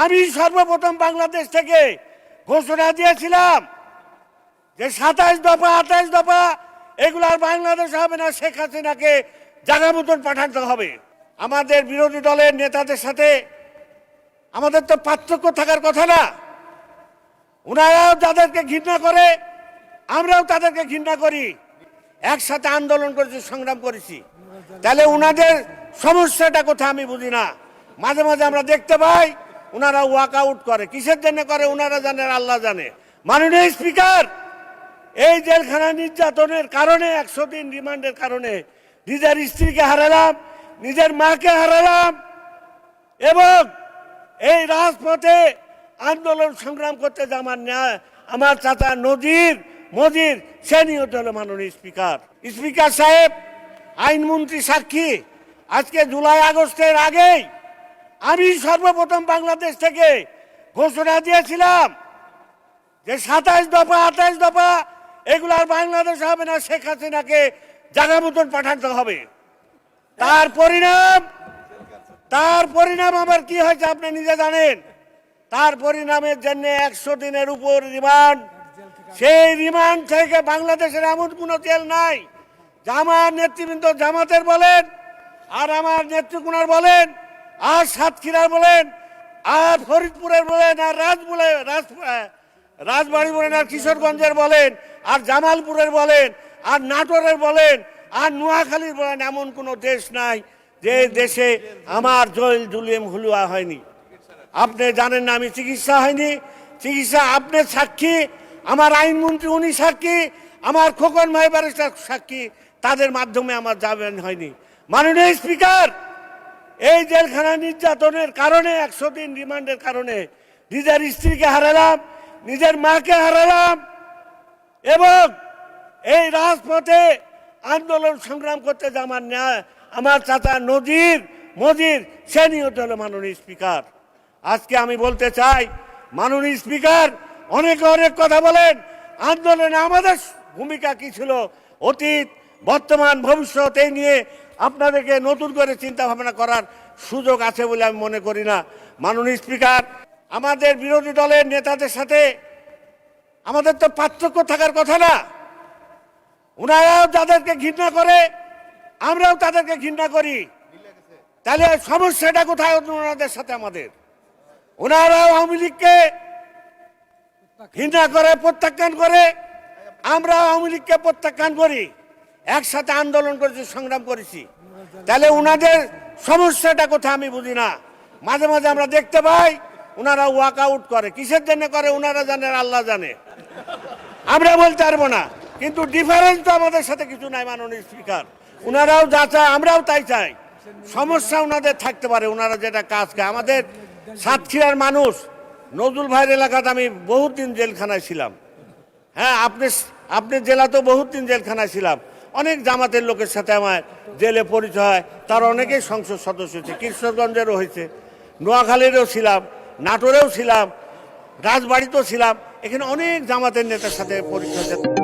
আমি সর্বপ্রথম বাংলাদেশ থেকে ঘোষণা দিয়েছিলাম যে 27 দফা 28 দফা এগুলো আর বাংলাদেশ হবে না, শেখ হাসিনাকে জায়গা মতন পাঠাতে হবে। আমাদের বিরোধী দলের নেতাদের সাথে আমাদের তো পার্থক্য থাকার কথা না। ওনারাও যাদেরকে ঘৃণা করে আমরাও তাদেরকে ঘৃণা করি, একসাথে আন্দোলন করেছি, সংগ্রাম করেছি। তাহলে ওনাদের সমস্যাটা কোথায় আমি বুঝি না। মাঝে মাঝে আমরা দেখতে পাই ওনারা ওয়াক আউট করে, কিসের জন্য করে ওনারা জানে, আল্লাহ জানে। মাননীয় স্পিকার, এই জেলখানা নির্যাতনের কারণে 100 দিন রিমান্ডের কারণে নিজের স্ত্রীকে হারালাম, নিজের মাকে হারালাম, এবং এই রাজপথে আন্দোলন সংগ্রাম করতে যে আমার চাচা মজির সে নিহত হলো। মাননীয় স্পিকার সাহেব, আইনমন্ত্রী সাক্ষী, আজকে জুলাই আগস্টের আগেই আমি সর্বপ্রথম বাংলাদেশ থেকে ঘোষণা দিয়েছিলাম যে 27 দফা 28 দফা এগুলো আর বাংলাদেশ হবে না, শেখ হাসিনাকে জায়গা মতন পাঠাতে হবে। তার পরিণাম আবার কি হয়েছে আপনি নিজে জানেন। তার পরিণামের জন্য 100 দিনের উপর রিমান্ড। সেই রিমান্ড থেকে বাংলাদেশের এমন কোনো জেল নাই। আমার নেতৃবৃন্দ জামাতের বলেন, আর আমার নেত্রকোনার বলেন, আর সাতক্ষীরার বলেন, আর ফরিদপুরের বলেন, আর রাজবাড়ী বলেন, আর কিশোরগঞ্জের বলেন, আর জামালপুরের বলেন, আর নাটোরের বলেন, আর নোয়াখালীর বলেন, এমন কোনো দেশ নাই যে দেশে আমার জেল জুলুম হুলুয়া হয়নি। আপনি জানেন না, আমি চিকিৎসা হয়নি, চিকিৎসা আপনি সাক্ষী, আমার আইনমন্ত্রী উনি সাক্ষী, আমার খোকন ভাই ব্যারিস্টার সাক্ষী, তাদের মাধ্যমে আমার জামিন হয়নি। মাননীয় স্পিকার, এই জেলখানা নির্যাতনের কারণে 100 দিন রিমান্ডের কারণে নিজের স্ত্রীকে হারালাম, নিজের মাকে হারালাম, এবং এই রাজপথে আন্দোলন সংগ্রাম করতে যে আমার চাচা মজির সে নিহত হলো। মাননীয় স্পিকার, আজকে আমি বলতে চাই, মাননীয় স্পিকার অনেক কথা বলেন, আন্দোলনে আমাদের ভূমিকা কি ছিল, অতীত বর্তমান ভবিষ্যৎ এই নিয়ে আপনাদেরকে নতুন করে চিন্তা ভাবনা করার সুযোগ আছে বলে আমি মনে করি না। মাননীয় স্পিকার, আমাদের বিরোধী দলের নেতাদের সাথে আমাদের তো পার্থক্য থাকার কথা না। ওনারাও যাদেরকে ঘৃণা করে আমরাও তাদেরকে ঘৃণা করি। তাহলে সমস্যাটা কোথায় ওনাদের সাথে আমাদের? ওনারাও আওয়ামী লীগকে ঘৃণা করে, প্রত্যাখ্যান করে, আমরা আওয়ামী লীগকে প্রত্যাখ্যান করি, একসাথে আন্দোলন করেছি, সংগ্রাম করেছি। তাহলে ওনাদের সমস্যাটা কোথায় আমি বুঝি না। মাঝে মাঝে আমরা দেখতে পাই ওনারা ওয়াক আউট করে, কিসের জন্য করে ওনারা জানে, আল্লাহ জানে। আমরা বলতে পারবো না, কিন্তু ডিফারেন্স তো আমাদের সাথে কিছু নাই। মাননীয় স্পিকার, ওনারাও যা চায় আমরাও তাই চাই। সমস্যা ওনাদের থাকতে পারে, ওনারা যেটা কাজ করে। আমাদের সাতক্ষীরার মানুষ, নজরুল ভাইয়ের এলাকাতে আমি বহুত দিন জেলখানায় ছিলাম। হ্যাঁ, আপনি জেলাতেও বহুত দিন জেলখানায় ছিলাম। অনেক জামাতের লোকের সাথে আমার জেলে পরিচয় হয়, তার অনেকেই সংসদ সদস্য হয়েছে, কিশোরগঞ্জেরও হয়েছে, নোয়াখালীরও ছিলাম, নাটোরেও ছিলাম, রাজবাড়িতেও ছিলাম। এখানে অনেক জামাতের নেতার সাথে পরিচয়।